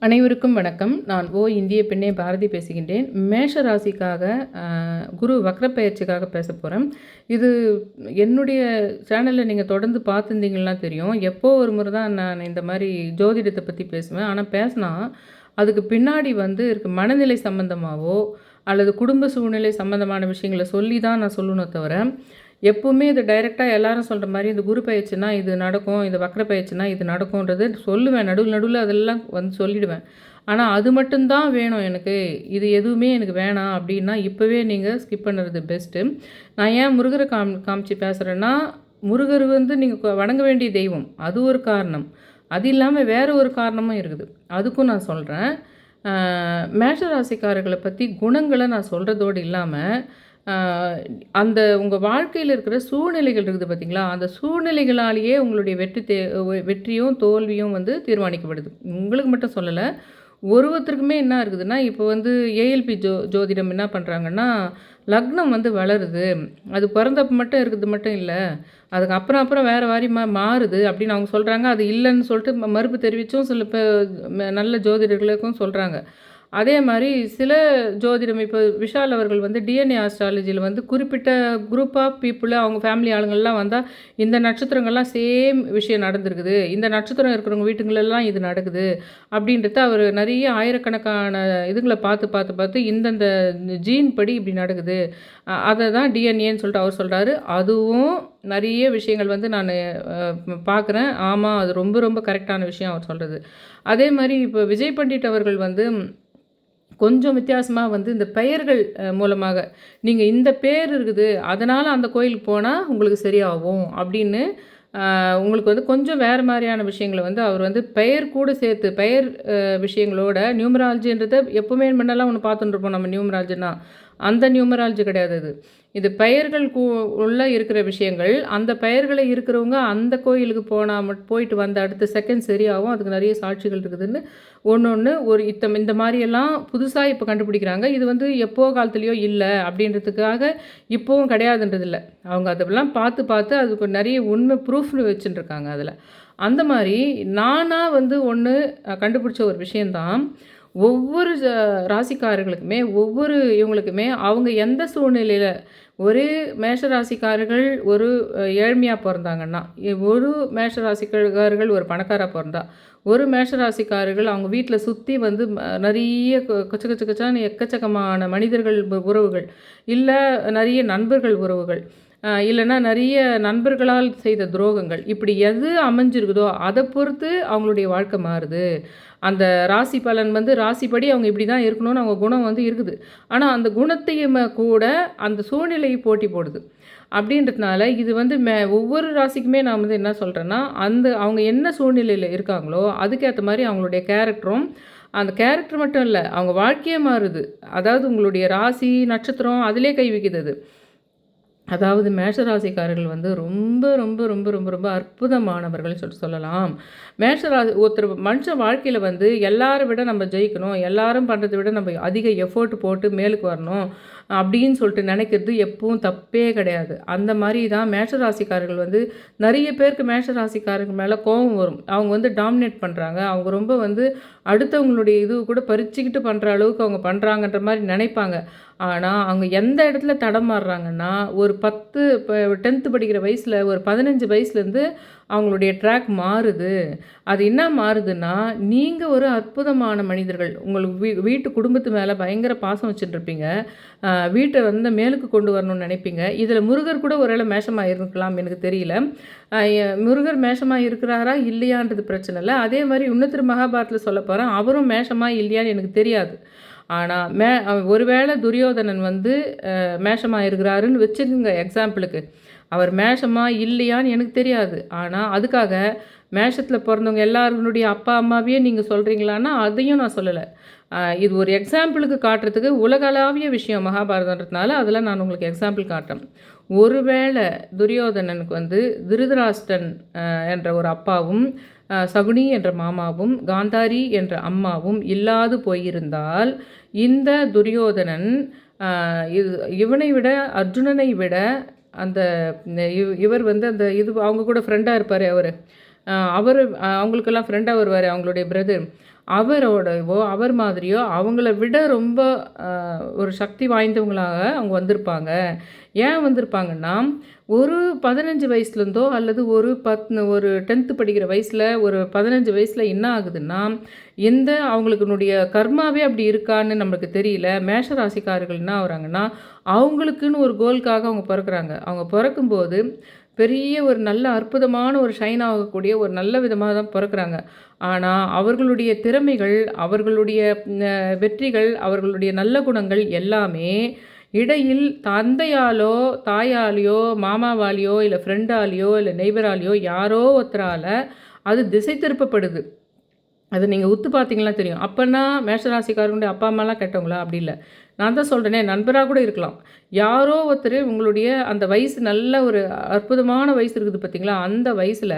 அனைவருக்கும் வணக்கம். நான் இந்திய பெண்ணே பாரதி பேசுகின்றேன். மேஷ ராசிக்காக குரு வக்ரப்பெயர்ச்சிக்காக பேசப் போகிறேன். இது என்னுடைய சேனலில் நீங்கள் தொடர்ந்து பார்த்துருந்தீங்கன்னா தெரியும். எப்போ ஒரு முறை தான் நான் இந்த மாதிரி ஜோதிடத்தை பற்றி பேசுவேன். ஆனால் பேசினா அதுக்கு பின்னாடி இருக்க மனநிலை சம்மந்தமாகவோ அல்லது குடும்ப சூழ்நிலை சம்மந்தமான விஷயங்களை சொல்லி தான் நான் சொல்லணும் தவிர, எப்போவுமே இது டைரெக்டாக எல்லாரும் சொல்கிற மாதிரி இந்த குரு பயிற்சினா இது நடக்கும், இது வக்ர பயிற்சினா இது நடக்கும்ன்றது சொல்லுவேன். நடுவில் அதெல்லாம் சொல்லிவிடுவேன். ஆனால் அது மட்டும்தான் வேணும் எனக்கு, இது எதுவுமே எனக்கு வேணாம் அப்படின்னா இப்போவே நீங்கள் ஸ்கிப் பண்ணுறது பெஸ்ட்டு. நான் ஏன் முருகரை காமிச்சு பேசுகிறேன்னா, முருகர் நீங்கள் வணங்க வேண்டிய தெய்வம், அது ஒரு காரணம். அது இல்லாமல் வேறு ஒரு காரணமும் இருக்குது, அதுக்கும் நான் சொல்கிறேன். மேஷராசிக்காரர்களை பற்றி குணங்களை நான் சொல்கிறதோடு இல்லாமல், அந்த உங்கள் வாழ்க்கையில் இருக்கிற சூழ்நிலைகள் இருக்குது பார்த்திங்களா, அந்த சூழ்நிலைகளாலேயே உங்களுடைய வெற்றியும் தோல்வியும் தீர்மானிக்கப்படுது. உங்களுக்கு மட்டும் சொல்லலை, ஒருத்தருக்குமே என்ன இருக்குதுன்னா, இப்போ ஏஎல்பி ஜோதிடம் என்ன பண்ணுறாங்கன்னா, லக்னம் வளருது, அது பிறந்தப்ப மட்டும் இருக்குது மட்டும் இல்லை, அதுக்கு அப்புறம் வேறு வாரி மாறுது அப்படின்னு அவங்க சொல்கிறாங்க. அது இல்லைன்னு சொல்லிட்டு மறுப்பு தெரிவித்தும் சில நல்ல ஜோதிடர்களுக்கும் சொல்கிறாங்க. அதே மாதிரி சில ஜோதிடம் இப்போ விஷால் அவர்கள் டிஎன்ஏ ஆஸ்ட்ராலஜியில் குறிப்பிட்ட குரூப் ஆஃப் பீப்புளை அவங்க ஃபேமிலி ஆளுங்கள்லாம் வந்தால் இந்த நட்சத்திரங்கள்லாம் சேம் விஷயம் நடந்திருக்குது, இந்த நட்சத்திரம் இருக்கிறவங்க வீட்டுங்களெல்லாம் இது நடக்குது அப்படின்றத அவர் நிறைய ஆயிரக்கணக்கான இதுங்களை பார்த்து இந்தந்த ஜீன் படி இப்படி நடக்குது, அதை தான் டிஎன்ஏன்னு சொல்லிட்டு அவர் சொல்கிறாரு. அதுவும் நிறைய விஷயங்கள் நான் பார்க்குறேன். ஆமாம், அது ரொம்ப ரொம்ப கரெக்டான விஷயம் அவர் சொல்கிறது. அதே மாதிரி இப்போ விஜய் பண்டிட் அவர்கள் கொஞ்சம் வித்தியாசமாக இந்த பெயர்கள் மூலமாக நீங்கள் இந்த பேர் இருக்குது அதனால் அந்த கோயிலுக்கு போனால் உங்களுக்கு சரியாகும் அப்படின்னு உங்களுக்கு கொஞ்சம் வேறு மாதிரியான விஷயங்களை அவர் பெயர் கூட சேர்த்து பெயர் விஷயங்களோட நியூமராலஜின்றதை எப்போவுமே முன்னெல்லாம் ஒன்று பார்த்துட்டுருப்போம் நம்ம. நியூமராலஜினா அந்த நியூமராலஜி கிடையாது. இது பெயர்கள் உள்ள இருக்கிற விஷயங்கள். அந்த பெயர்களை இருக்கிறவங்க அந்த கோயிலுக்கு போயிட்டு வந்த அடுத்த செகண்ட் சரியாகும். அதுக்கு நிறைய சாட்சிகள் இருக்குதுன்னு ஒன்று இந்த மாதிரியெல்லாம் புதுசாக இப்போ கண்டுபிடிக்கிறாங்க. இது எப்போ காலத்துலேயோ இல்லை அப்படின்றதுக்காக இப்போவும் கிடையாதுன்றதில்லை. அவங்க அதெல்லாம் பார்த்து அதுக்கு நிறைய உண்மை ப்ரூஃப்னு வச்சுட்டுருக்காங்க அதில். அந்த மாதிரி நானாக ஒன்று கண்டுபிடிச்ச ஒரு விஷயந்தான், ஒவ்வொரு ராசிக்காரர்களுக்குமே இவங்களுக்குமே அவங்க எந்த சூழ்நிலையில் ஒரு மேஷராசிக்காரர்கள் ஒரு ஏழ்மையாக பிறந்தாங்கன்னா, ஒரு மேஷராசிக்காரர்கள் ஒரு பணக்காராக பிறந்தா, ஒரு மேஷராசிக்காரர்கள் அவங்க வீட்டில் சுற்றி நிறைய கச்சக்கச்சான எக்கச்சக்கமான மனிதர்கள் உறவுகள், இல்லை நிறைய நண்பர்கள் உறவுகள், இல்லைன்னா நிறைய நண்பர்களால் செய்த துரோகங்கள், இப்படி எது அமைஞ்சிருக்குதோ அதை பொறுத்து அவங்களுடைய வாழ்க்கை மாறுது. அந்த ராசி பலன் ராசிப்படி அவங்க இப்படி தான் இருக்கணும்னு அவங்க குணம் இருக்குது. ஆனால் அந்த குணத்தையும் கூட அந்த சூழ்நிலையை போட்டி போடுது. அப்படின்றதுனால இது ஒவ்வொரு ராசிக்குமே நான் என்ன சொல்கிறேன்னா, அவங்க என்ன சூழ்நிலையில் இருக்காங்களோ அதுக்கேற்ற மாதிரி அவங்களுடைய கேரக்டரும், அந்த கேரக்டர் மட்டும் இல்லை அவங்க வாழ்க்கையே மாறுது. அதாவது உங்களுடைய ராசி நட்சத்திரம் அதிலே கை வைக்குது. அதாவது மேஷராசிக்காரர்கள் ரொம்ப ரொம்ப ரொம்ப ரொம்ப ரொம்ப அற்புதமானவர்கள் சொல்லலாம். மேஷராசி ஒருத்தர் மனுஷன் வாழ்க்கையில் எல்லாரை விட நம்ம ஜெயிக்கணும், எல்லாரும் பண்ணுறதை விட நம்ம அதிக எஃபோர்ட் போட்டு மேலுக்கு வரணும் அப்படின்னு சொல்லிட்டு நினைக்கிறது எப்பவும் தப்பே கிடையாது. அந்த மாதிரி தான் மேஷராசிக்காரர்கள் நிறைய பேருக்கு மேஷராசிக்காரர்கள் மேலே கோபம் வரும். அவங்க டாமினேட் பண்ணுறாங்க, அவங்க ரொம்ப அடுத்தவங்களுடைய இது கூட பறிச்சுக்கிட்டு பண்ணுற அளவுக்கு அவங்க பண்ணுறாங்கன்ற மாதிரி நினைப்பாங்க. ஆனால் அவங்க எந்த இடத்துல தடமாறுறாங்கன்னா, ஒரு 10th படிக்கிற வயசில் ஒரு 15 வயசுலேருந்து அவங்களுடைய ட்ராக் மாறுது. அது என்ன மாறுதுன்னா, நீங்கள் ஒரு அற்புதமான மனிதர்கள், உங்களுக்கு வீட்டு குடும்பத்து மேலே பயங்கர பாசம் வச்சுட்டுருப்பீங்க, வீட்டை மேலுக்கு கொண்டு வரணும்னு நினைப்பீங்க. இதில் முருகர் கூட ஒரு வேளை மேஷமாக இருக்கலாம், எனக்கு தெரியல. முருகர் மேஷமாக இருக்கிறாரா இல்லையான்றது பிரச்சனை இல்லை. அதே மாதிரி இன்னொருத்தர் மகாபாரத்தில் சொல்ல போகிறேன், அவரும் மேஷமாக இல்லையான்னு எனக்கு தெரியாது. ஆனால் ஒருவேளை துரியோதனன் மேஷமாக இருக்கிறாருன்னு வச்சுக்கோங்க எக்ஸாம்பிளுக்கு. அவர் மேஷமாக இல்லையான்னு எனக்கு தெரியாது. ஆனால் அதுக்காக மேஷத்தில் பிறந்தவங்க எல்லாருடைய அப்பா அம்மாவையே நீங்கள் சொல்கிறீங்களான்னா அதையும் நான் சொல்லலை. இது ஒரு எக்ஸாம்பிளுக்கு காட்டுறதுக்கு உலகளாவிய விஷயம் மகாபாரதன்றதுனால அதில் நான் உங்களுக்கு எக்ஸாம்பிள் காட்டுறேன். ஒருவேளை துரியோதனனுக்கு திருதராஷ்டிரன் என்ற ஒரு அப்பாவும், சகுனி என்ற மாமாவும், காந்தாரி என்ற அம்மாவும் இல்லாது போயிருந்தால், இந்த துரியோதனன் இவனை விட அர்ஜுனனை விட அந்த இவர் அந்த இது அவங்க கூட ஃப்ரெண்டாக இருப்பார் அவர் அவர் அவங்களுக்கெல்லாம் ஃப்ரெண்டாக வருவார் அவங்களுடைய பிரதர். அவர் மாதிரியோ அவங்கள விட ரொம்ப ஒரு சக்தி வாய்ந்தவங்களாக அவங்க வந்திருப்பாங்க. ஏன் வந்திருப்பாங்கன்னா, ஒரு 15 வயசுலேருந்தோ அல்லது ஒரு 10th படிக்கிற வயசில், ஒரு 15 வயசில் என்ன ஆகுதுன்னா, அவங்களுக்குனுடைய கர்மாவே அப்படி இருக்கான்னு நம்மளுக்கு தெரியல. மேஷ ராசிக்காரர்கள் என்ன ஆகுறாங்கன்னா, அவங்களுக்குன்னு ஒரு கோலுக்காக அவங்க பிறக்குறாங்க. அவங்க பிறக்கும்போது பெரிய ஒரு நல்ல அற்புதமான ஒரு ஷைன் ஆகக்கூடிய ஒரு நல்ல விதமாக தான் பிறக்குறாங்க. ஆனால் அவர்களுடைய திறமைகள், அவர்களுடைய வெற்றிகள், அவர்களுடைய நல்ல குணங்கள் எல்லாமே இடையில் தந்தையாலோ, தாயாலேயோ, மாமாவாலேயோ, இல்லை ஃப்ரெண்டாலேயோ, இல்லை நெய்பராலேயோ யாரோ ஒருத்தரால் அது திசை திருப்பப்படுது. அது நீங்கள் உத்து பார்த்தீங்கன்னா தெரியும். அப்போனா மேஷராசிக்காரங்களுடைய அப்பா அம்மாலாம் கெட்டவங்களா? அப்படி இல்லை. நான் தான் சொல்கிறேனே, நண்பராக கூட இருக்கலாம். யாரோ ஒருத்தர் உங்களுடைய அந்த வயசு நல்ல ஒரு அற்புதமான வயசு இருக்குது பார்த்தீங்களா? அந்த வயசில்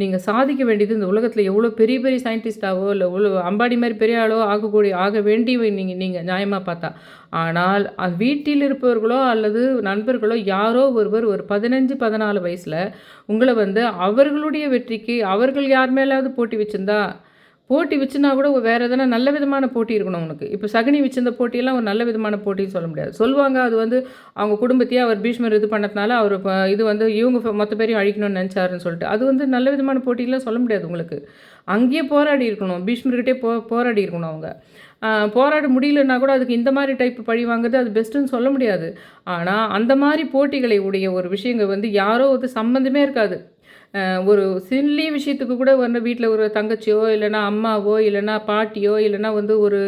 நீங்கள் சாதிக்க வேண்டியது இந்த உலகத்தில் எவ்வளோ பெரிய பெரிய சயின்டிஸ்டாவோ இல்லை அம்பானி மாதிரி பெரிய ஆளோ ஆக வேண்டிய நீங்கள் நியாயமாக பார்த்தா. ஆனால் வீட்டில் இருப்பவர்களோ அல்லது நண்பர்களோ யாரோ ஒருவர் ஒரு 15, 14 வயசில் உங்களை அவர்களுடைய வெற்றிக்கு அவர்கள் யார் மேலாவது போட்டி வச்சுனா கூட வேறு எதனா நல்ல விதமான போட்டி இருக்கணும் உனக்கு. இப்போ சகுனி வச்சிருந்த போட்டியெல்லாம் ஒரு நல்ல விதமான போட்டின்னு சொல்ல முடியாது. சொல்லுவாங்க அது அவங்க குடும்பத்தையே அவர் பீஷ்மர் இது பண்ணதுனால அவர் இவங்க மொத்த பேரையும் அழிக்கணும்னு நினச்சாருன்னு சொல்லிட்டு அது நல்ல விதமான போட்டியெல்லாம் சொல்ல முடியாது உங்களுக்கு. அங்கேயே போராடி இருக்கணும், பீஷ்மர்கிட்டே போராடி இருக்கணும் அவங்க. போராட முடியலன்னா கூட அதுக்கு இந்த மாதிரி டைப் பழி வாங்குறது அது பெஸ்ட்டுன்னு சொல்ல முடியாது. ஆனால் அந்த மாதிரி போட்டிகளை உடைய ஒரு விஷயங்கள் யாரோ சம்மந்தமே இருக்காது. ஒரு சில்லி விஷயத்துக்கு கூட வீட்டில் ஒரு தங்கச்சியோ இல்லைனா அம்மாவோ இல்லைனா பாட்டியோ இல்லைனா ஒரு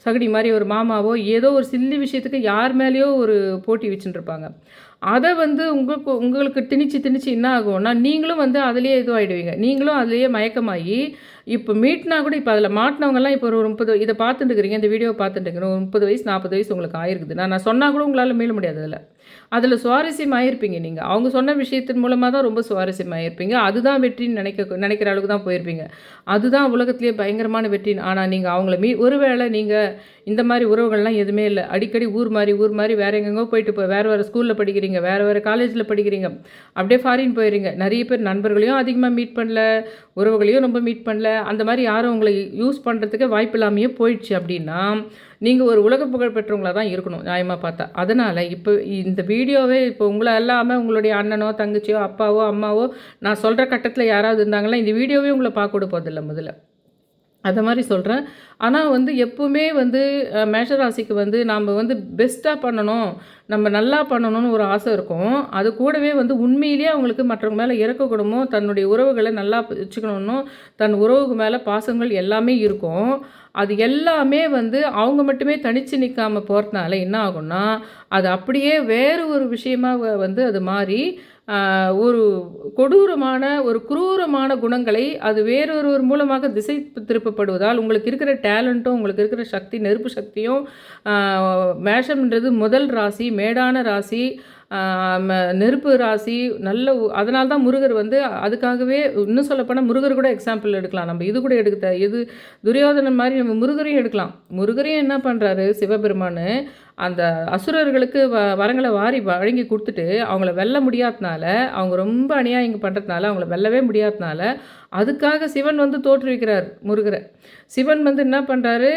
சகுனி மாதிரி ஒரு மாமாவோ ஏதோ ஒரு சில்லி விஷயத்துக்கு யார் மேலேயோ ஒரு போட்டி வச்சுட்டுருப்பாங்க. அதை உங்களுக்கு திணிச்சு என்ன ஆகும்னா நீங்களும் அதுலேயே இதுவாகிடுவீங்க. நீங்களும் அதுலேயே மயக்கமாகி இப்போ மீட்னா கூட இப்போ அதில் மாட்டினவங்கலாம் இப்போ ஒரு 30 இதை பார்த்துட்டு இருக்கிறீங்க, இந்த வீடியோவை பார்த்துட்டு இருக்கிறீங்க, 30 வயசு 40 வயசு உங்களுக்கு ஆயிருக்குது. நான் சொன்னால் கூட உங்களால் மீள முடியாது. அதில் சுவாரஸ்யமாயிருப்பீங்க நீங்கள். அவங்க சொன்ன விஷயத்தின் மூலமாக தான் ரொம்ப சுவாரஸ்யமாயிருப்பீங்க. அதுதான் வெற்றின்னு நினைக்கிற அளவுக்கு தான் போயிருப்பீங்க. அதுதான் உலகத்திலேயே பயங்கரமான வெற்றின்னு. ஆனால் நீங்கள் அவங்கள ஒருவேளை நீங்கள் இந்த மாதிரி உறவுகள்லாம் எதுவுமே இல்லை, அடிக்கடி ஊர் மாதிரி வேறு எங்கெங்கோ போயிட்டு வேறு ஸ்கூலில் படிக்கிறீங்க, வேறு காலேஜில் படிக்கிறீங்க, அப்படியே ஃபாரின் போயிடுறீங்க. நிறைய பேர் நண்பர்களையும் அதிகமாக மீட் பண்ணல, உறவுகளையும் ரொம்ப மீட் பண்ணல, அந்த மாதிரி யாரும் உங்களை யூஸ் பண்ணுறதுக்கு வாய்ப்பு இல்லாமையே போயிடுச்சு. அப்படின்னா நீங்கள் ஒரு உலக புகழ் பெற்றவங்களாக தான் இருக்கணும் நியாயமாக பார்த்தா. அதனால் இப்போ இந்த வீடியோவே இப்போ உங்களை இல்லாமல் உங்களுடைய அண்ணனோ தங்கச்சியோ அப்பாவோ அம்மாவோ நான் சொல்கிற கட்டத்தில் யாராவது இருந்தாங்கன்னா இந்த வீடியோவே உங்களை பார்க்க கூட போதில்லை முதல்ல. அதை மாதிரி சொல்கிறேன். ஆனால் எப்போவுமே மேஷராசிக்கு நாம் பெஸ்ட்டாக பண்ணணும், நம்ம நல்லா பண்ணணும்னு ஒரு ஆசை இருக்கும். அது கூடவே உண்மையிலேயே அவங்களுக்கு மற்றவங்க மேலே இறக்க குணமும் தன்னுடைய உறவுகளை நல்லா வச்சுக்கணும்னும் தன் உறவுக்கு மேலே பாசங்கள் எல்லாமே இருக்கும். அது எல்லாமே அவங்க மட்டுமே தனித்து நிற்காமல் போகிறதுனால என்ன ஆகும்னா அது அப்படியே வேறு ஒரு விஷயமாக அது மாறி ஒரு கொடூரமான ஒரு குரூரமான குணங்களை அது வேறொருவர் மூலமாக திசை திருப்பப்படுவதால் உங்களுக்கு இருக்கிற டேலண்ட்டும் உங்களுக்கு இருக்கிற சக்தி நெருப்பு சக்தியும் மேஷம்ன்றது முதல் ராசி, மேடான ராசி, நெருப்பு ராசி, நல்ல அதனால தான் முருகர் அதுக்காகவே இன்னும் சொல்லப்போனால் முருகர் கூட எக்ஸாம்பிள் எடுக்கலாம். நம்ம இது கூட இது துரியோதனன் மாதிரி நம்ம முருகரையும் எடுக்கலாம். முருகரையும் என்ன பண்ணுறாரு சிவபெருமான் அந்த அசுரர்களுக்கு வரங்களை வழங்கி கொடுத்துட்டு அவங்கள வெல்ல முடியாதனால, அவங்க ரொம்ப அநியாயம் பண்ணுறதுனால அவங்கள வெல்லவே முடியாதனால அதுக்காக சிவன் தோற்றுவிக்கிறார் முருகரை. சிவன் என்ன பண்ணுறாரு,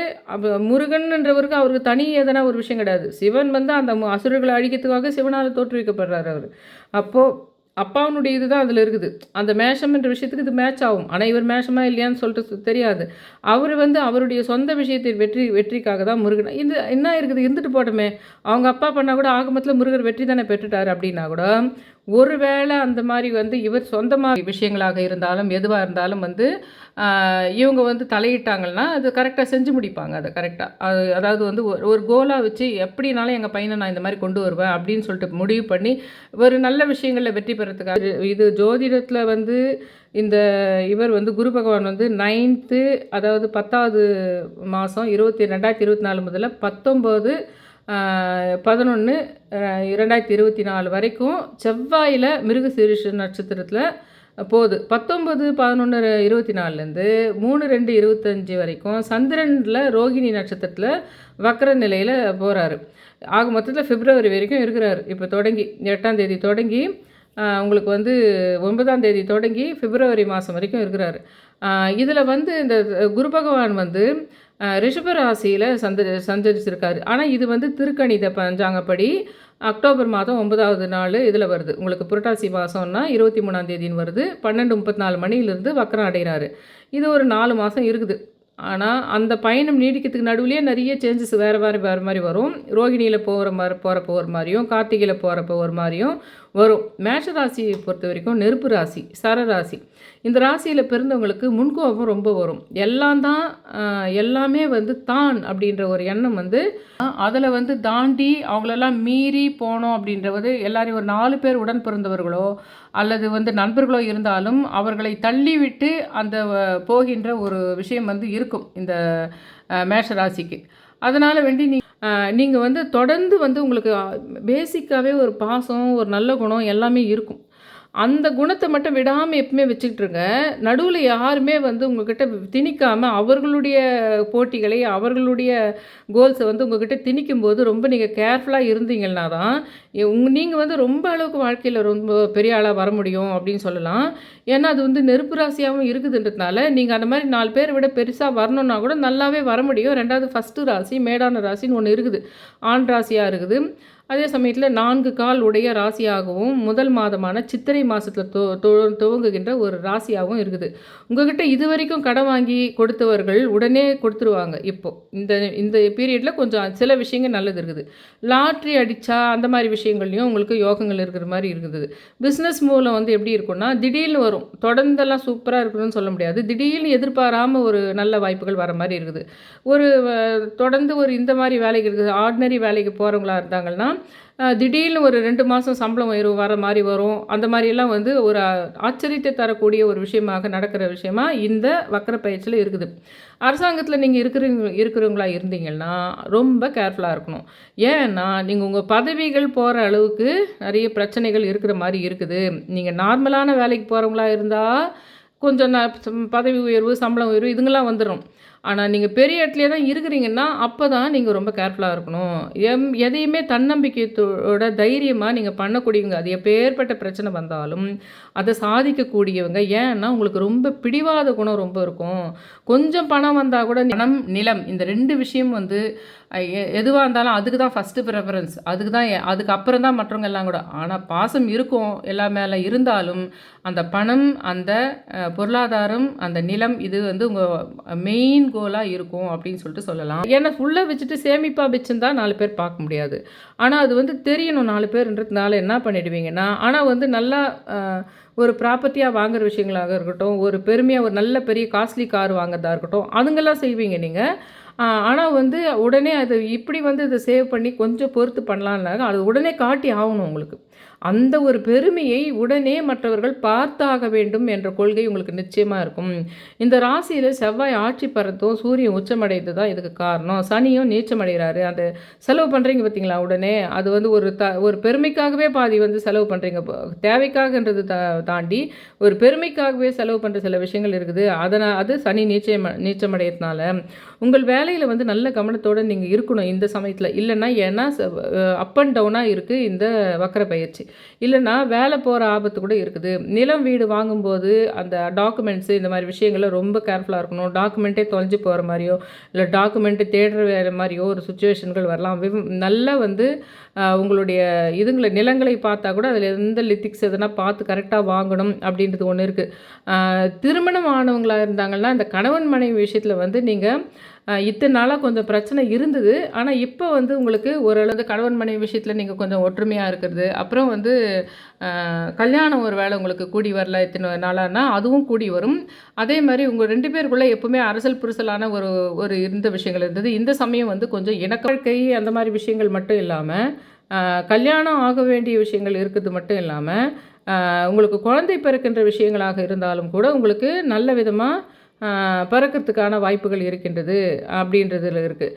முருகன்ன்றவருக்கு அவருக்கு தனி எதனா ஒரு விஷயம் கிடையாது. சிவன் அந்த அசுரர்களை அழிக்கிறதுக்காக சிவனால் தோற்றுவிக்கப்படுறாரு அவர். அப்போது அப்பாவுனுடைய இதுதான் அதில் இருக்குது. அந்த மேஷம்ன்ற விஷயத்துக்கு இது மேட்ச் ஆகும். ஆனால் இவர் மேஷமா இல்லையான்னு சொல்லிட்டு தெரியாது. அவர் அவருடைய சொந்த விஷயத்தை வெற்றிக்காக தான் முருகன் இது என்ன இருக்குது இருந்துட்டு போட்டோமே, அவங்க அப்பா பண்ணால் கூட ஆகமத்தில் முருகர் வெற்றி தானே பெற்றுட்டார் அப்படின்னா கூட ஒருவேளை அந்த மாதிரி இவர் சொந்தமாக விஷயங்களாக இருந்தாலும் எதுவாக இருந்தாலும் இவங்க தலையிட்டாங்கன்னா அது கரெக்டாக செஞ்சு முடிப்பாங்க. அதை கரெக்டாக அதாவது ஒரு கோலாக வச்சு எப்படினாலும் எங்கள் பையனை நான் இந்த மாதிரி கொண்டு வருவேன் அப்படின்னு சொல்லிட்டு முடிவு பண்ணி ஒரு நல்ல விஷயங்களில் வெற்றி பெறத்துக்காக இது ஜோதிடத்தில் இந்த இவர் குரு பகவான் 9th அதாவது 10வது மாதம் 2024 முதல்ல 19/11/2024 வரைக்கும் செவ்வாயில் மிருகசீரிஷ நட்சத்திரத்தில் போகுது. 19/11/24 3/2/25 வரைக்கும் சந்திரனில் ரோகிணி நட்சத்திரத்தில் வக்கர நிலையில் போகிறாரு. ஆக மொத்தத்தில் பிப்ரவரி வரைக்கும் இருக்கிறாரு. இப்போ தொடங்கி 8ஆம் தேதி தொடங்கி உங்களுக்கு வந்து 9ஆம் தேதி தொடங்கி பிப்ரவரி மாதம் வரைக்கும் இருக்கிறாரு. இதில் வந்து இந்த குரு பகவான் வந்து ரிஷப ராசியில் சஞ்சரிச்சிருக்காரு. ஆனால் இது வந்து திருக்கணித பஞ்சாங்கப்படி அக்டோபர் மாதம் 9வது நாள் இதில் வருது. உங்களுக்கு புரட்டாசி மாதம்னா 23ஆம் தேதின்னு வருது. 12:34 மணியிலிருந்து வக்கரம் அடைகிறாரு. இது ஒரு 4 மாதம் இருக்குது. ஆனால் அந்த பயணம் நீடிக்கிறதுக்கு நடுவுலேயே நிறைய சேஞ்சஸ் வேறு மாதிரி வரும். ரோகிணியில் போகிறப்போ ஒரு மாதிரியும், கார்த்திகையில் போகிறப்போ ஒரு மாதிரியும் வரும். மேஷ ராசியை பொறுத்த வரைக்கும் நெருப்பு ராசி, சரராசி. இந்த ராசியில் பிறந்தவங்களுக்கு முன்கோபம் ரொம்ப வரும். எல்லாமே வந்து தான் அப்படின்ற ஒரு எண்ணம் வந்து அதில் வந்து தாண்டி அவங்களெல்லாம் மீறி போனோம் அப்படின்றது எல்லாரையும் ஒரு 4 பேர் உடன் பிறந்தவர்களோ அல்லது வந்து நண்பர்களோ இருந்தாலும் அவர்களை தள்ளிவிட்டு அந்த போகின்ற ஒரு விஷயம் வந்து இருக்கும் இந்த மேஷ ராசிக்கு. அதனால் வேண்டி நீங்கள் வந்து தொடர்ந்து வந்து உங்களுக்கு பேசிக்காகவே ஒரு பாசம், ஒரு நல்ல குணம் எல்லாமே இருக்கும். அந்த குணத்தை மட்டும் விடாமல் எப்பவுமே வச்சுக்கிட்டுருங்க. நடுவில் யாருமே வந்து உங்ககிட்ட திணிக்காமல் அவர்களுடைய போட்டிகளை, அவர்களுடைய கோல்ஸை வந்து உங்ககிட்ட திணிக்கும்போது ரொம்ப நீங்கள் கேர்ஃபுல்லாக இருந்தீங்கன்னா தான் நீங்கள் வந்து ரொம்ப அளவுக்கு வாழ்க்கையில் ரொம்ப பெரிய ஆளாக வர முடியும் அப்படின்னு சொல்லலாம். ஏன்னா அது வந்து நெருப்பு ராசியாகவும் இருக்குதுன்றதுனால நீங்கள் அந்த மாதிரி 4 பேரை விட பெருசாக வரணுன்னா கூட நல்லாவே வர முடியும். 2வது ஃபஸ்ட்டு ராசி மேடான ராசின்னு ஒன்று இருக்குது, ஆண் ராசியாக இருக்குது. அதே சமயத்தில் 4 கால் உடைய ராசியாகவும் முதல் மாதமான சித்திரை மாதத்தில் துவங்குகின்ற ஒரு ராசியாகவும் இருக்குது. உங்கள்கிட்ட இது வரைக்கும் கடன் வாங்கி கொடுத்தவர்கள் உடனே கொடுத்துருவாங்க. இப்போது இந்த இந்த பீரியடில் கொஞ்சம் சில விஷயங்கள் நல்லது இருக்குது. லாட்ரி அடித்தா அந்த மாதிரி விஷயங்கள்லையும் உங்களுக்கு யோகங்கள் இருக்கிற மாதிரி இருக்குது. பிஸ்னஸ் மூலம் வந்து எப்படி இருக்குன்னா திடீர்னு வரும். தொடர்ந்தெல்லாம் சூப்பராக இருக்கணும்னு சொல்ல முடியாது. திடீர்னு எதிர்பாராமல் ஒரு நல்ல வாய்ப்புகள் வர மாதிரி இருக்குது. ஒரு தொடர்ந்து ஒரு இந்த மாதிரி வேலைக்கு இருக்குது, ஆர்டினரி வேலைக்கு போகிறவங்களா இருந்தாங்கன்னா திடீர்னு ஒரு 2 மாதம் சம்பளம் வர மாதிரி வரும். அந்த மாதிரியெல்லாம் வந்து ஒரு ஆச்சரியத்தை தரக்கூடிய ஒரு விஷயமாக நடக்கிற விஷயமா இந்த வக்கர பயிற்சியில் இருக்குது. அரசாங்கத்தில் நீங்கள் இருக்கிறவங்களா இருந்தீங்கன்னா ரொம்ப கேர்ஃபுல்லாக இருக்கணும். ஏன்னா நீங்கள் உங்கள் பதவிகள் போகிற அளவுக்கு நிறைய பிரச்சனைகள் இருக்கிற மாதிரி இருக்குது. நீங்கள் நார்மலான வேலைக்கு போகிறவங்களா இருந்தால் கொஞ்சம் பதவி உயர்வு, சம்பளம் உயர்வு இதுங்கெல்லாம் வந்துடும். ஆனால் நீங்கள் பெரிய இடத்துலையே தான் இருக்கிறீங்கன்னா அப்போ தான் நீங்கள் ரொம்ப கேர்ஃபுல்லாக இருக்கணும். எதையுமே தன்னம்பிக்கையோட தைரியமாக நீங்கள் பண்ணக்கூடியவங்க. அது எப்பேற்பட்ட பிரச்சனை வந்தாலும் அதை சாதிக்கக்கூடியவங்க. ஏன்னா உங்களுக்கு ரொம்ப பிடிவாத குணம் ரொம்ப இருக்கும். கொஞ்சம் பணம் வந்தால் கூட பணம், நிலம் இந்த 2 விஷயம் வந்து எதுவாக இருந்தாலும் அதுக்கு தான் ஃபஸ்ட்டு ப்ரிஃபரன்ஸ். அதுக்கு அப்புறம் தான் மற்றவங்க எல்லாம் கூட. ஆனால் பாசம் இருக்கும் எல்லா மேலே இருந்தாலும் அந்த பணம், அந்த பொருளாதாரம், அந்த நிலம் இது வந்து உங்கள் மெயின் கோலாக இருக்கும் அப்படின்னு சொல்லிட்டு சொல்லலாம். ஏன்னா ஃபுல்லாக வச்சுட்டு சேமிப்பாக வச்சுருந்தா 4 பேர் பார்க்க முடியாது. ஆனால் அது வந்து தெரியணும் 4 பேர்ன்றதுனால என்ன பண்ணிடுவீங்கன்னா, ஆனால் வந்து நல்லா ஒரு ப்ராப்பர்ட்டியாக வாங்குகிற விஷயங்களாக இருக்கட்டும், ஒரு பெருமையாக ஒரு நல்ல பெரிய காஸ்ட்லி கார் வாங்குறதா இருக்கட்டும், அதுங்கெல்லாம் செய்வீங்க நீங்கள். ஆனால் வந்து உடனே அது இப்படி வந்து இதை சேவ் பண்ணி கொஞ்சம் பொறுத்து பண்ணலான்னாங்க அது உடனே காட்டி ஆகணும் உங்களுக்கு. அந்த ஒரு பெருமையை உடனே மற்றவர்கள் பார்த்தாக வேண்டும் என்ற கொள்கை உங்களுக்கு நிச்சயமாக இருக்கும். இந்த ராசியில் செவ்வாய் ஆட்சி பறத்தும் சூரியன் உச்சமடைந்து தான் இதுக்கு காரணம். சனியும் நீச்சமடைகிறாரு. அந்த செலவு பண்ணுறீங்க பார்த்தீங்களா உடனே அது வந்து ஒரு பெருமைக்காகவே பாதி வந்து செலவு பண்ணுறீங்க. தேவைக்காகன்றது தாண்டி ஒரு பெருமைக்காகவே செலவு பண்ணுற சில விஷயங்கள் இருக்குது. அது சனி நீச்சமடையத்தினால உங்கள் வேலையில் வந்து நல்ல கவனத்தோடு நீங்கள் இருக்கணும் இந்த சமயத்தில். இல்லைன்னா ஏன்னா அப் அண்ட் டவுனாக இருக்குது இந்த வக்கர பயிற்சி. இல்லைன்னா வேலை போகிற ஆபத்து கூட இருக்குது. நிலம் வீடு வாங்கும்போது அந்த டாக்குமெண்ட்ஸு இந்த மாதிரி விஷயங்களில் ரொம்ப கேர்ஃபுல்லாக இருக்கணும். டாக்குமெண்ட்டே தொலைஞ்சு போகிற மாதிரியோ இல்லை டாக்குமெண்ட்டு தேடுற வேறு மாதிரியோ ஒரு சுச்சுவேஷன்கள் வரலாம். நல்லா வந்து உங்களுடைய நிலங்களை பார்த்தா கூட அதில் எந்த லித்திக்ஸ் எதுனா பார்த்து கரெக்டாக வாங்கணும் அப்படின்றது ஒன்று இருக்குது. திருமணம் ஆனவங்களாக இருந்தாங்கன்னா இந்த கணவன் மனைவி விஷயத்தில் வந்து நீங்கள் இத்தனை நாளாக கொஞ்சம் பிரச்சனை இருந்தது. ஆனால் இப்போ வந்து உங்களுக்கு ஓரளவு கணவன் மனைவி விஷயத்தில் நீங்கள் கொஞ்சம் ஒற்றுமையாக இருக்கிறது. அப்புறம் வந்து கல்யாணம் ஒரு வேளை உங்களுக்கு கூடி வரல இத்தனை நாளானா அதுவும் கூடி வரும். அதே மாதிரி உங்கள் 2 பேருக்குள்ளே எப்போவுமே அரசல் புரிசலான ஒரு இருந்த விஷயங்கள் இருந்தது. இந்த சமயம் வந்து கொஞ்சம் இணக்கை அந்த மாதிரி விஷயங்கள் மட்டும் இல்லாமல் கல்யாணம் ஆக வேண்டிய விஷயங்கள் இருக்கிறது மட்டும் இல்லாமல் உங்களுக்கு குழந்தை பிறக்கின்ற விஷயங்களாக இருந்தாலும் கூட உங்களுக்கு நல்ல விதமாக பிறக்கிறதுக்கான வாய்ப்புகள் இருக்கின்றது அப்படின்றதுல இருக்குது.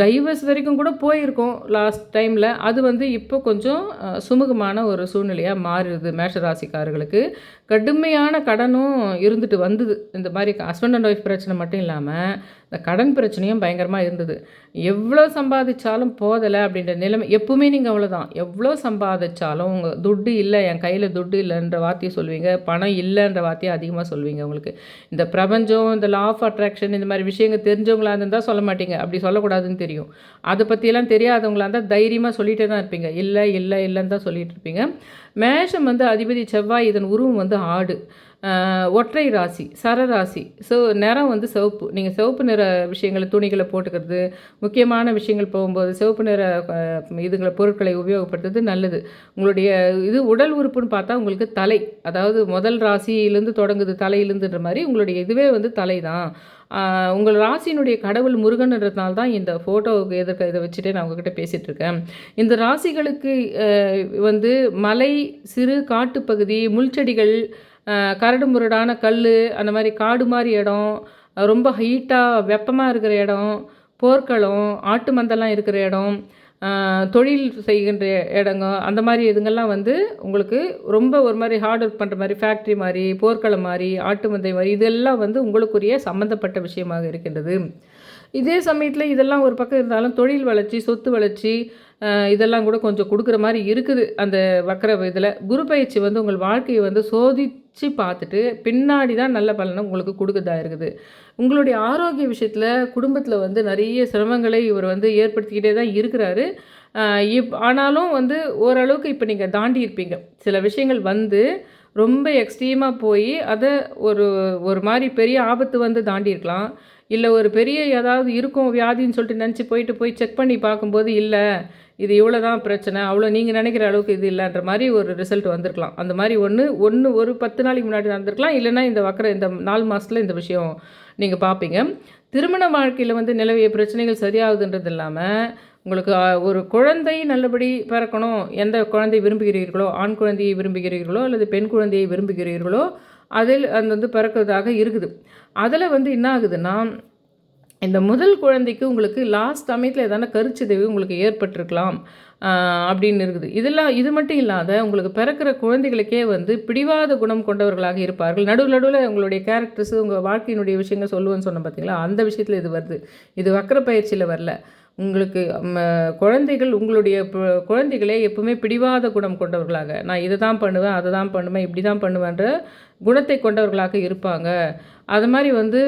டைவர்ஸ் வரைக்கும் கூட போயிருக்கோம் லாஸ்ட் டைமில். அது வந்து இப்போ கொஞ்சம் சுமூகமான ஒரு சூழ்நிலையாக மாறுது மேஷராசிக்காரர்களுக்கு. கடுமையான கடனும் இருந்துட்டு வந்தது. இந்த மாதிரி ஹஸ்பண்ட் அண்ட் ஒய்ஃப் பிரச்சனை மட்டும் இல்லாமல் இந்த கடன் பிரச்சனையும் பயங்கரமாக இருந்தது. எவ்வளோ சம்பாதிச்சாலும் போதலை அப்படின்ற நிலைமை. எப்பவுமே நீங்கள் அவ்வளோதான், எவ்வளோ சம்பாதிச்சாலும் உங்கள் துட்டு இல்லை, என் கையில் துட்டு இல்லைன்ற வார்த்தையை சொல்வீங்க, பணம் இல்லைன்ற வார்த்தையை அதிகமாக சொல்வீங்க. உங்களுக்கு இந்த பிரபஞ்சம், இந்த லா ஆஃப் அட்ராக்ஷன், இந்த மாதிரி விஷயங்கள் தெரிஞ்சவங்களா இருந்தால் சொல்ல மாட்டீங்க. அப்படி சொல்லக்கூடாதுன்னு தெரியும். அதை பற்றியெல்லாம் தெரியாதவங்களா இருந்தால் தைரியமாக சொல்லிகிட்டே தான் இருப்பீங்க. இல்லை இல்லை இல்லைன்னு தான் சொல்லிகிட்டு இருப்பீங்க. மேஷம் வந்து அதிபதி செவ்வாய், இதன் உருவம் வந்து ஆடு, ஒற்றை ராசி, சரராசி. ஸோ நிறம் வந்து சிவப்பு. நீங்கள் சிவப்பு நிற விஷயங்களை, துணிகளை போட்டுக்கிறது, முக்கியமான விஷயங்கள் போகும்போது சிவப்பு நிற இதுங்களை பொருட்களை உபயோகப்படுத்துறது நல்லது. உங்களுடைய இது உடல் உறுப்புன்னு பார்த்தா உங்களுக்கு தலை, அதாவது முதல் ராசியிலேருந்து தொடங்குது தலையிலேருந்துன்ற மாதிரி உங்களுடைய இதுவே வந்து தலை தான். உங்கள் ராசியினுடைய கடவுள் முருகன்றதுனால தான் இந்த ஃபோட்டோவுக்கு எதிர்க்க இதை வச்சுட்டே நான் உங்ககிட்ட பேசிகிட்ருக்கேன். இந்த ராசிகளுக்கு வந்து மலை, சிறு காட்டுப்பகுதி, முள்செடிகள், கரடு முரடான கல், அந்த மாதிரி காடு மாதிரி இடம், ரொம்ப ஹீட்டாக வெப்பமாக இருக்கிற இடம், போர்க்களம், ஆட்டு மந்தெல்லாம் இருக்கிற இடம், தொழில் செய்கின்ற இடங்க, அந்த மாதிரி இதுங்கெல்லாம் வந்து உங்களுக்கு ரொம்ப ஒரு மாதிரி ஹார்ட் ஒர்க் பண்ணுற மாதிரி, ஃபேக்ட்ரி மாதிரி, போர்க்களம் மாதிரி, ஆட்டு மந்தை மாதிரி, இதெல்லாம் வந்து உங்களுக்குரிய சம்மந்தப்பட்ட விஷயமாக இருக்கின்றது. இதே சமயத்தில் இதெல்லாம் ஒரு பக்கம் இருந்தாலும் தொழில் வளர்ச்சி, சொத்து வளர்ச்சி, இதெல்லாம் கூட கொஞ்சம் கொடுக்குற மாதிரி இருக்குது. அந்த வக்கர இதில் குரு பயிற்சி வந்து உங்கள் வாழ்க்கையை வந்து சோதித்து பார்த்துட்டு பின்னாடி தான் நல்ல பலனை உங்களுக்கு கொடுக்குறதா இருக்குது. உங்களுடைய ஆரோக்கிய விஷயத்தில் குடும்பத்தில் வந்து நிறைய சிரமங்களை இவர் வந்து ஏற்படுத்திக்கிட்டே தான் இருக்கிறாரு. ஆனாலும் வந்து ஓரளவுக்கு இப்போ நீங்கள் தாண்டி இருப்பீங்க. சில விஷயங்கள் வந்து ரொம்ப எக்ஸ்ட்ரீமாக போய் அதை ஒரு மாதிரி பெரிய ஆபத்து வந்து தாண்டி இருக்கலாம். இல்லை ஒரு பெரிய ஏதாவது இருக்கும் வியாதின்னு சொல்லிட்டு நினச்சி போய் செக் பண்ணி பார்க்கும்போது இல்லை, இது இவ்வளோ தான் பிரச்சனை, அவ்வளோ நீங்கள் நினைக்கிற அளவுக்கு இது இல்லைன்ற மாதிரி ஒரு ரிசல்ட் வந்திருக்கலாம். அந்த மாதிரி ஒன்று ஒரு 10 நாளைக்கு முன்னாடி நடந்திருக்கலாம். இல்லைன்னா இந்த 4 மாதத்தில் இந்த விஷயம் நீங்கள் பார்ப்பீங்க. திருமண வாழ்க்கையில் வந்து நிலவிய பிரச்சனைகள் சரியாகுதுன்றது இல்லாமல் உங்களுக்கு ஒரு குழந்தை நல்லபடி பிறக்கணும், எந்த குழந்தை விரும்புகிறீர்களோ, ஆண் குழந்தையை விரும்புகிறீர்களோ அல்லது பெண் குழந்தையை விரும்புகிறீர்களோ அதில் அது வந்து பிறக்கிறதாக இருக்குது. அதில் வந்து என்ன ஆகுதுன்னா, இந்த முதல் குழந்தைக்கு உங்களுக்கு லாஸ்ட் சமயத்தில் எதான கருச்சிதைவு உங்களுக்கு ஏற்பட்டிருக்கலாம் அப்படின்னு இருக்குது. இது மட்டும் இல்லாத உங்களுக்கு பிறக்கிற குழந்தைகளுக்கே வந்து பிடிவாத குணம் கொண்டவர்களாக இருப்பார்கள். நடுவில் உங்களுடைய கேரக்டர்ஸு, உங்கள் வாழ்க்கையினுடைய விஷயங்கள் சொல்லுவேன்னு சொன்ன பார்த்தீங்களா, அந்த விஷயத்தில் இது வருது. இது வக்கர பயிற்சியில் வரல. உங்களுக்கு குழந்தைகள், உங்களுடைய குழந்தைகளே எப்பவுமே பிடிவாத குணம் கொண்டவர்களாக, நான் இதை தான் பண்ணுவேன், அதை தான் பண்ணுவேன், இப்படி தான் பண்ணுவேன்ற குணத்தை கொண்டவர்களாக இருப்பாங்க. அது மாதிரி வந்து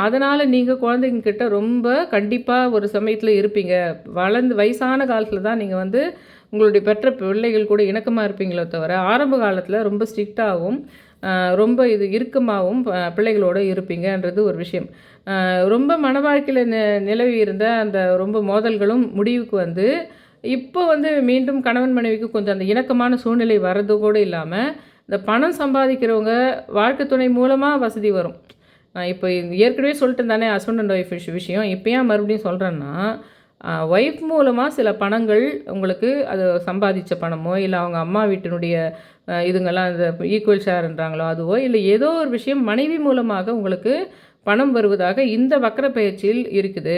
அதனால் நீங்கள் குழந்தைங்கக்கிட்ட ரொம்ப கண்டிப்பாக ஒரு சமயத்தில் இருப்பீங்க. வயசான காலத்தில் தான் நீங்கள் வந்து உங்களுடைய பெற்ற பிள்ளைகள் கூட இணக்கமாக இருப்பீங்களோ தவிர, ஆரம்ப காலத்தில் ரொம்ப ஸ்ட்ரிக்டாகவும் ரொம்ப இறுக்கமாகவும் பிள்ளைகளோடு இருப்பீங்கன்றது ஒரு விஷயம். ரொம்ப மன வாழ்க்கையில் நிலவி இருந்த அந்த ரொம்ப மோதல்களும் முடிவுக்கு வந்து இப்போ வந்து மீண்டும் கணவன் மனைவிக்கு கொஞ்சம் அந்த இணக்கமான சூழ்நிலை வர்றது கூட இல்லாமல், இந்த பணம் சம்பாதிக்கிறவங்க வாழ்க்கை துணை மூலமாக வசதி வரும். இப்போ ஏற்கனவே சொல்லிட்டு தானே ஹஸ்பண்ட் அண்ட் ஒய்ஃப் விஷயம். இப்போ ஏன் மறுபடியும் சொல்கிறேன்னா, ஒய்ஃப் மூலமாக சில பணங்கள் உங்களுக்கு அது சம்பாதிச்ச பணமோ, இல்லை அவங்க அம்மா வீட்டினுடைய இதுங்கெல்லாம் இந்த ஈக்குவல் ஷேர்ன்றாங்களோ அதுவோ, இல்லை ஏதோ ஒரு விஷயம் மனைவி மூலமாக உங்களுக்கு பணம் வருவதாக இந்த வக்கர பயிற்சியில் இருக்குது.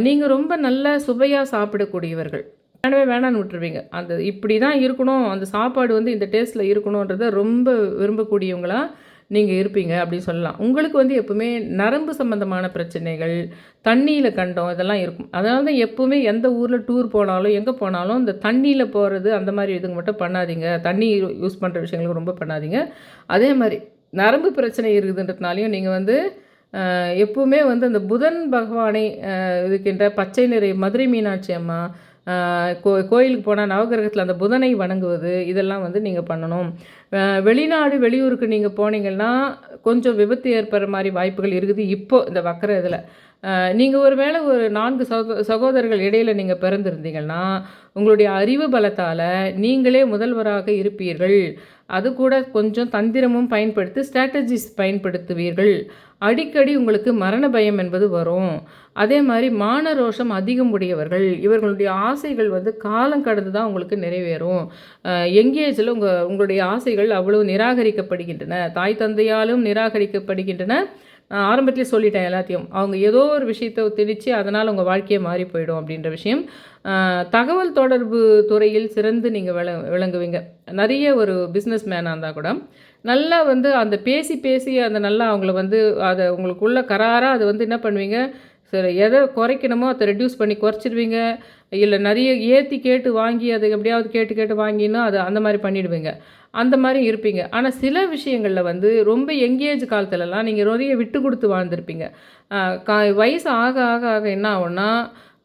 நீங்கள் ரொம்ப நல்ல சுவையாக சாப்பிடக்கூடியவர்கள், வேணான்னு விட்டுருவீங்க. அந்த இப்படி தான் இருக்கணும், அந்த சாப்பாடு வந்து இந்த டேஸ்ட்டில் இருக்கணுன்றதை ரொம்ப விரும்பக்கூடியவங்களாக நீங்கள் இருப்பீங்க அப்படின்னு சொல்லலாம். உங்களுக்கு வந்து எப்பவுமே நரம்பு சம்மந்தமான பிரச்சனைகள், தண்ணியில் கண்டம், இதெல்லாம் இருக்கும். அதனால தான் எப்போவுமே எந்த ஊரில் டூர் போனாலும் எங்கே போனாலும் இந்த தண்ணியில் போகிறது அந்த மாதிரி இதுங்க மட்டும் பண்ணாதீங்க. தண்ணி யூஸ் பண்ணுற விஷயங்களுக்கு ரொம்ப பண்ணாதீங்க. அதே மாதிரி நரம்பு பிரச்சனை இருக்குதுன்றதுனாலையும் நீங்கள் வந்து எப்பவுமே வந்து அந்த புதன் பகவானை இருக்கின்ற பச்சை நிறை மதுரை மீனாட்சி அம்மா கோயிலுக்கு போனால் நவகிரகத்தில் அந்த புதனை வணங்குவது, இதெல்லாம் வந்து நீங்கள் பண்ணணும். வெளிநாடு வெளியூருக்கு நீங்கள் போனீங்கன்னா கொஞ்சம் விபத்து ஏற்படுற மாதிரி வாய்ப்புகள் இருக்குது இப்போது இந்த வக்கர இதில். நீங்கள் ஒரு வேளை ஒரு 4 சகோதரர்கள் இடையில் நீங்கள் பிறந்திருந்தீங்கன்னா உங்களுடைய அறிவு பலத்தால் நீங்களே முதல்வராக இருப்பீர்கள். அது கூட கொஞ்சம் தந்திரமும் பயன்படுத்தி ஸ்ட்ராட்டஜிஸ் பயன்படுத்துவீர்கள். அடிக்கடி உங்களுக்கு மரண பயம் என்பது வரும். அதே மாதிரி மான ரோஷம் அதிகம் உடையவர்கள். இவர்களுடைய ஆசைகள் வந்து காலம் கடந்து தான் உங்களுக்கு நிறைவேறும். யங் ஏஜில் உங்களுடைய ஆசைகள் அவ்வளவு நிராகரிக்கப்படுகின்றன. தாய் தந்தையாலும் நிராகரிக்கப்படுகின்றன. நான் ஆரம்பத்திலே சொல்லிட்டேன் எல்லாத்தையும். அவங்க ஏதோ ஒரு விஷயத்தை திணிச்சு அதனால் உங்கள் வாழ்க்கையே மாறி போயிடும் அப்படின்ற விஷயம். தகவல் தொடர்பு துறையில் சிறந்து நீங்கள் விளங்குவீங்க. நிறைய ஒரு பிஸ்னஸ் மேனாக இருந்தால் கூட நல்லா வந்து அந்த பேசி பேசி அந்த நல்லா அவங்கள வந்து அதை உங்களுக்குள்ள கராராக அதை வந்து என்ன பண்ணுவீங்க, சரி எதை குறைக்கணுமோ அதை ரெடியூஸ் பண்ணி குறைச்சிடுவீங்க. இல்லை நிறைய ஏற்றி கேட்டு வாங்கி அதை எப்படியாவது கேட்டு கேட்டு வாங்கினா அது அந்த மாதிரி பண்ணிடுவீங்க. அந்த மாதிரி இருப்பீங்க. ஆனால் சில விஷயங்களில் வந்து ரொம்ப யங்கேஜ் காலத்துலலாம் நீங்கள் நிறைய விட்டு கொடுத்து வாழ்ந்திருப்பீங்க. வயசு ஆக ஆக ஆக என்ன ஆகும்னா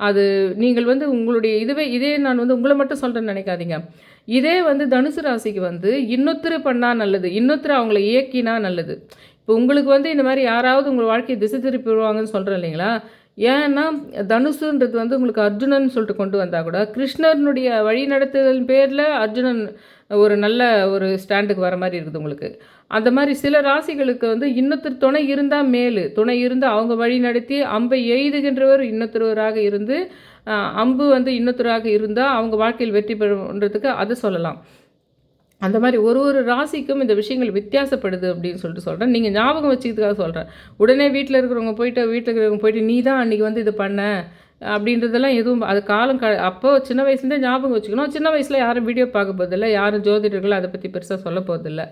அது நீங்கள் வந்து உங்களுடைய இதே நான் வந்து உங்களை மட்டும் சொல்கிறேன்னு நினைக்காதீங்க. இதே வந்து தனுசு ராசிக்கு வந்து இன்னொருத்தர் பண்ணால் நல்லது, இன்னொருத்தர் அவங்கள இயக்கினா நல்லது. இப்போ உங்களுக்கு வந்து இந்த மாதிரி யாராவது உங்கள் வாழ்க்கையை திசை திருப்பி விடுவாங்கன்னு சொல்கிறேன் இல்லைங்களா? ஏன்னா தனுசுன்றது வந்து உங்களுக்கு அர்ஜுனன் சொல்லிட்டு கொண்டு வந்தால் கூட கிருஷ்ணனுடைய வழிநடத்துதல் பேரில் அர்ஜுனன் ஒரு நல்ல ஒரு ஸ்டாண்டுக்கு வர மாதிரி இருக்குது உங்களுக்கு. அந்த மாதிரி சில ராசிகளுக்கு வந்து இன்னொருத்தர் துணை இருந்தால் துணை இருந்தால் அவங்க வழி நடத்தி அம்பை எய்துகின்றவர் இன்னொருத்தராக இருந்து அம்பு வந்து இன்னொருத்தராக இருந்தால் அவங்க வாழ்க்கையில் வெற்றி பெறுன்றதுக்கு அதை சொல்லலாம். அந்த மாதிரி ஒரு ராசிக்கும் இந்த விஷயங்கள் வித்தியாசப்படுது அப்படின்னு சொல்லிட்டு சொல்கிறேன். நீங்கள் ஞாபகம் வச்சுக்கிறதுக்காக சொல்கிறேன். உடனே வீட்டில் இருக்கிறவங்க போயிட்டு நீ தான் அன்றைக்கி வந்து இது பண்ண அப்படின்றதெல்லாம் எதுவும் அது அப்போ சின்ன வயசுலேருந்தே ஞாபகம் வச்சுக்கணும். சின்ன வயசில் யாரும் வீடியோ பார்க்க போதில்லை, யாரும் ஜோதிடர்கள் அதை பற்றி பெருசாக சொல்ல போதில்லை.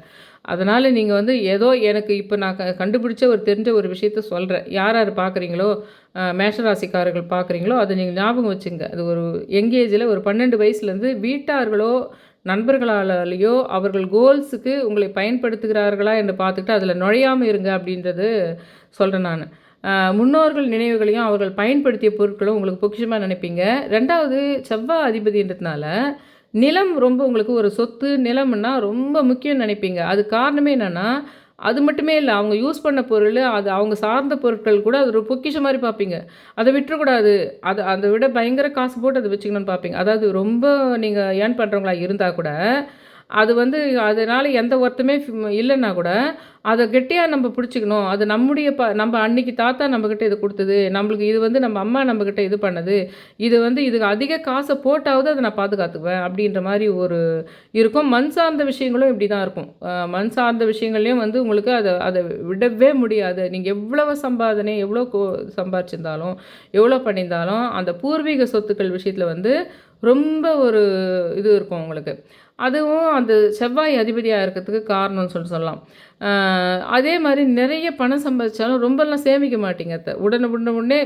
அதனால் நீங்கள் வந்து ஏதோ எனக்கு இப்போ நான் கண்டுபிடிச்ச தெரிஞ்ச ஒரு விஷயத்த சொல்கிறேன். யார் பார்க்குறீங்களோ, மேஷராசிக்காரர்கள் பார்க்குறீங்களோ அதை நீங்கள் ஞாபகம் வச்சுங்க. அது ஒரு எங்கேஜில் ஒரு 12 வயசுலேருந்து வீட்டார்களோ நண்பர்களாலேயோ அவர்கள் கோல்ஸுக்கு உங்களை பயன்படுத்துகிறார்களா என்று பார்த்துக்கிட்டு அதில் நுழையாமல் இருங்க அப்படின்றது சொல்கிறேன் நான். முன்னோர்கள் நினைவுகளையும் அவர்கள் பயன்படுத்திய பொருட்களும் உங்களுக்கு பொக்கிஷமாக நினைப்பீங்க. 2வது செவ்வாய் அதிபதின்றதுனால நிலம் ரொம்ப உங்களுக்கு ஒரு சொத்து நிலம்னா ரொம்ப முக்கியம்னு நினைப்பீங்க. அது காரணமே என்னென்னா அது மட்டுமே இல்லை, அவங்க யூஸ் பண்ண பொருள் அது அவங்க சார்ந்த பொருட்கள் கூட அது ஒரு பொக்கிஷம் மாதிரி பார்ப்பீங்க. அதை விட்டுறக்கூடாது, அதை விட பயங்கர காசு போட்டு அதை வச்சுக்கணும்னு பார்ப்பீங்க. அதாவது ரொம்ப நீங்கள் ஏர்ன் பண்ணுறவங்களா இருந்தால் கூட அது வந்து அதனால் எந்த ஒருத்தமே இல்லைன்னா கூட அதை கெட்டியாக நம்ம பிடிச்சிக்கணும். அது நம்ம அன்னைக்கு தாத்தா நம்மக்கிட்ட இது கொடுத்தது, நம்மளுக்கு இது வந்து நம்ம அம்மா நம்மக்கிட்ட இது பண்ணது, இது வந்து இதுக்கு அதிக காசை போட்டாவது அதை நான் பாதுகாத்துக்குவேன் அப்படின்ற மாதிரி ஒரு இருக்கும். மண் சார்ந்த விஷயங்களும் இப்படி தான் இருக்கும். மண் சார்ந்த விஷயங்கள்லையும் வந்து உங்களுக்கு அதை விடவே முடியாது. நீங்கள் எவ்வளவு சம்பாதனை எவ்வளோ சம்பாதிச்சிருந்தாலும் எவ்வளோ பண்ணியிருந்தாலும் அந்த பூர்வீக சொத்துக்கள் விஷயத்தில் வந்து ரொம்ப ஒரு இது இருக்கும் உங்களுக்கு. அதுவும் அந்த செவ்வாய் அதிபதியாக இருக்கிறதுக்கு காரணம்னு சொல்லலாம். அதே மாதிரி நிறைய பணம் சம்பாதிச்சாலும் ரொம்பலாம் சேமிக்க மாட்டீங்க. உடனே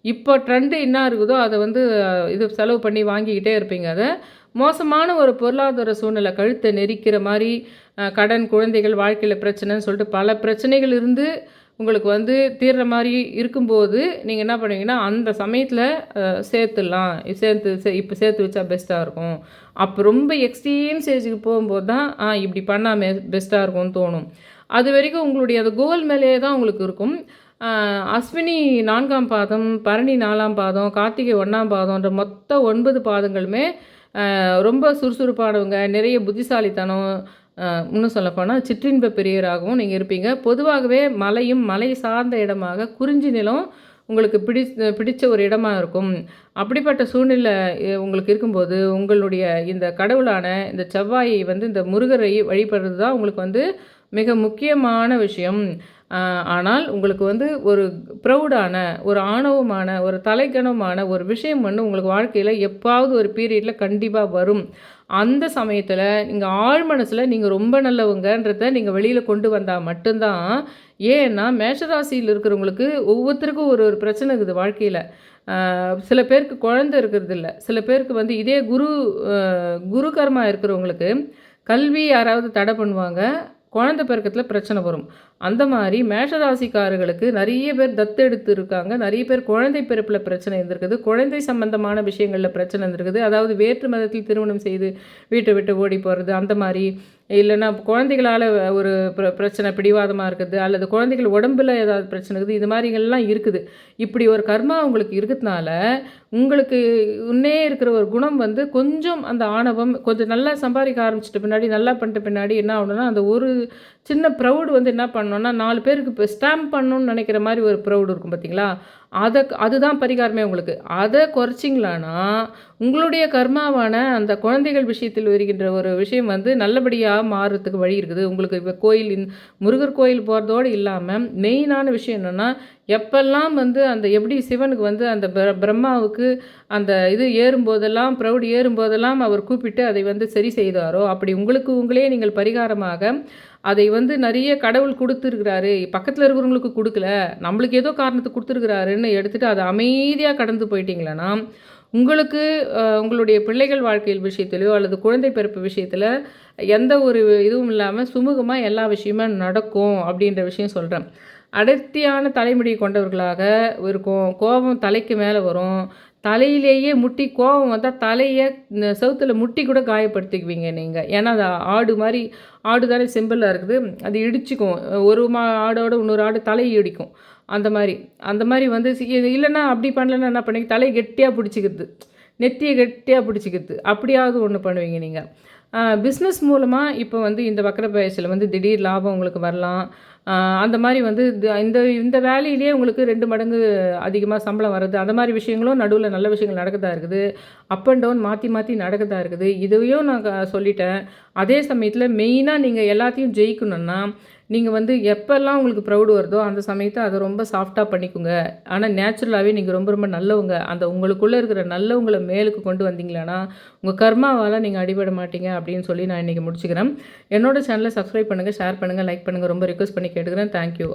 இப்போ ட்ரெண்டு என்ன இருக்குதோ அதை வந்து இது செலவு பண்ணி வாங்கிக்கிட்டே இருப்பீங்க. அதை மோசமான ஒரு பொருளாதார சூழ்நிலை கழுத்தை நெரிக்கிற மாதிரி கடன், குழந்தைகள், வாழ்க்கையில் பிரச்சனைன்னு சொல்லிட்டு பல பிரச்சனைகள் இருந்து உங்களுக்கு வந்து தீர்ற மாதிரி இருக்கும்போது நீங்கள் என்ன பண்ணுவீங்கன்னா அந்த சமயத்தில் இப்போ சேர்த்து வச்சா பெஸ்ட்டாக இருக்கும். அப்போ ரொம்ப எக்ஸ்ட்ரீம் ஸ்டேஜுக்கு போகும்போது தான் இப்படி பண்ணால் பெஸ்ட்டாக இருக்கும்னு தோணும். அது வரைக்கும் உங்களுடைய அந்த கோல் மேலேயே தான் உங்களுக்கு இருக்கும். அஸ்வினி 4ஆம் பாதம், பரணி 4ஆம் பாதம், கார்த்திகை 1ஆம் பாதம்ன்ற மொத்த 9 பாதங்களுமே ரொம்ப சுறுசுறுப்பானவங்க, நிறைய புத்திசாலித்தனம், இன்னும் சொல்லப்போனால் சிற்றின்ப பிரியராகவும் நீங்கள் இருப்பீங்க. பொதுவாகவே மலையும் மலை சார்ந்த இடமாக குறிஞ்சி நிலம் உங்களுக்கு பிடிச்ச ஒரு இடமா இருக்கும். அப்படிப்பட்ட சூழ்நிலை உங்களுக்கு இருக்கும்போது உங்களுடைய இந்த கடவுளான இந்த செவ்வாயை வந்து இந்த முருகரை வழிபடுறது தான் உங்களுக்கு வந்து மிக முக்கியமான விஷயம். ஆனால் உங்களுக்கு வந்து ஒரு ப்ரௌடான, ஒரு ஆணவமான, ஒரு தலைக்கணமான ஒரு விஷயம் வந்து உங்களுக்கு வாழ்க்கையில் எப்பாவது ஒரு பீரியடில் கண்டிப்பாக வரும். அந்த சமயத்தில் நீங்கள் ஆழ் மனசில் நீங்கள் ரொம்ப நல்லவங்கன்றதை நீங்கள் வெளியில் கொண்டு வந்தால் மட்டும்தான். ஏன்னா மேஷராசியில் இருக்கிறவங்களுக்கு ஒவ்வொருத்தருக்கும் ஒரு பிரச்சனை இருக்குது வாழ்க்கையில். சில பேருக்கு குழந்தை இருக்கிறது இல்லை, சில பேருக்கு வந்து இதே குரு கர்மா இருக்கிறவங்களுக்கு கல்வி யாராவது தடை பண்ணுவாங்க, குழந்தை பிறக்கத்தில் பிரச்சனை வரும். அந்த மாதிரி மேஷராசிக்காரர்களுக்கு நிறைய பேர் தத்தெடுத்து இருக்காங்க, நிறைய பேர் குழந்தை பிறப்பில் பிரச்சனை இருந்திருக்குது, குழந்தை சம்பந்தமான விஷயங்களில் பிரச்சனை இருந்திருக்குது. அதாவது வேற்று மதத்தில் திருமணம் செய்து வீட்டை விட்டு ஓடி போகிறது அந்த மாதிரி, இல்லைன்னா குழந்தைகளால் ஒரு பிரச்சனை பிடிவாதமாக இருக்குது, அல்லது குழந்தைகள் உடம்பில் ஏதாவது பிரச்சனை இருக்குது, இது மாதிரிகள்லாம் இருக்குது. இப்படி ஒரு கர்மா உங்களுக்கு இருக்கிறதுனால உங்களுக்கு உன்னே இருக்கிற ஒரு குணம் வந்து கொஞ்சம் அந்த ஆணவம் கொஞ்சம் நல்லா சம்பாதிக்க ஆரம்பிச்சிட்ட பின்னாடி, நல்லா பண்ணிட்ட பின்னாடி என்ன ஆகணும்னா அந்த ஒரு சின்ன ப்ரௌடு வந்து என்ன பண்ணோன்னா 4 பேருக்கு இப்போ ஸ்டாம்ப் பண்ணணும்னு நினைக்கிற மாதிரி ஒரு ப்ரௌடு இருக்கும் பார்த்தீங்களா? அதுதான் பரிகாரமே உங்களுக்கு. அதை குறைச்சிங்களானா, உங்களுடைய கர்மாவான அந்த குழந்தைகள் விஷயத்தில் வருகின்ற ஒரு விஷயம் வந்து நல்லபடியாக மாறுறதுக்கு வழி இருக்குது. உங்களுக்கு இப்போ முருகர் கோயில் போகிறதோடு இல்லாமல் மெயினான விஷயம் என்னென்னா, எப்பெல்லாம் வந்து அந்த எப்படி சிவனுக்கு வந்து அந்த பிரம்மாவுக்கு அந்த இது ஏறும்போதெல்லாம் ப்ரௌடு ஏறும்போதெல்லாம் அவர் கூப்பிட்டு அதை வந்து சரி செய்தாரோ, அப்படி உங்களுக்கு உங்களே நீங்கள் பரிகாரமாக அதை வந்து நிறைய கடவுள் கொடுத்துருக்கிறாரு, பக்கத்தில் இருக்கிறவங்களுக்கு கொடுக்கல, நம்மளுக்கு ஏதோ காரணத்துக்கு கொடுத்துருக்கிறாருன்னு எடுத்துகிட்டு அதை அமைதியாக கடந்து போயிட்டீங்களன்னா, உங்களுக்கு உங்களுடைய பிள்ளைகள் வாழ்க்கையில் விஷயத்திலையோ அல்லது குழந்தை பிறப்பு விஷயத்தில் எந்த ஒரு இதுவும் இல்லாமல் சுமூகமாக எல்லா விஷயமே நடக்கும் அப்படின்ற விஷயம் சொல்கிறேன். அடர்த்தியான தலைமுடி கொண்டவர்களாக இருக்கும், கோபம் தலைக்கு மேலே வரும், தலையிலேயே முட்டி கோபம் வந்தால் தலையை செவுத்துல முட்டி கூட காயப்படுத்திக்குவீங்க நீங்கள். ஏன்னா அது ஆடு தானே சிம்பிளாக இருக்குது, அது இடிச்சுக்கும். ஒரு ஆடோட இன்னொரு ஆடு தலையை இடிக்கும். அந்த மாதிரி வந்து இல்லைன்னா அப்படி பண்ணலன்னா என்ன பண்ணுவீங்க, தலையை கெட்டியாக பிடிச்சிக்கிறது, நெத்தியை கெட்டியாக பிடிச்சிக்கிறது, அப்படியாவது ஒன்று பண்ணுவீங்க நீங்கள். பிஸ்னஸ் மூலமாக இப்போ வந்து இந்த வக்கர பயிற்சியில் வந்து திடீர் லாபம் உங்களுக்கு வரலாம். அந்த மாதிரி வந்து இந்த இந்த வேலையிலேயே உங்களுக்கு 2 மடங்கு அதிகமாக சம்பளம் வர்றது, அந்த மாதிரி விஷயங்களும் நடுவில் நல்ல விஷயங்கள் நடக்கதா இருக்குது. அப் அண்ட் டவுன் மாற்றி மாற்றி நடக்கதா இருக்குது. இதையும் நான் சொல்லிட்டேன். அதே சமயத்தில் மெயினாக நீங்கள் எல்லாத்தையும் ஜெயிக்கணுன்னா, நீங்கள் வந்து எப்போல்லாம் உங்களுக்கு ப்ரௌடு வருதோ அந்த சமயத்தை அதை ரொம்ப சாஃப்டாக பண்ணிக்கோங்க. ஆனால் நேச்சுரலாகவே நீங்கள் ரொம்ப ரொம்ப நல்லவங்க. அந்த உங்களுக்குள்ளே இருக்கிற நல்லவங்களை மேலுக்கு கொண்டு வந்தீங்களான்னா, உங்கள் கர்மாவால் நீங்கள் அடிபட மாட்டீங்க அப்படின்னு சொல்லி நான் இன்றைக்கி முடிச்சுக்கிறேன். என்னோட சேனலை சப்ஸ்கிரைப் பண்ணுங்கள், ஷேர் பண்ணுங்கள், லைக் பண்ணுங்கள். ரொம்ப ரிக்வெஸ்ட் பண்ணி கேட்டுக்கிறேன். தேங்க்யூ.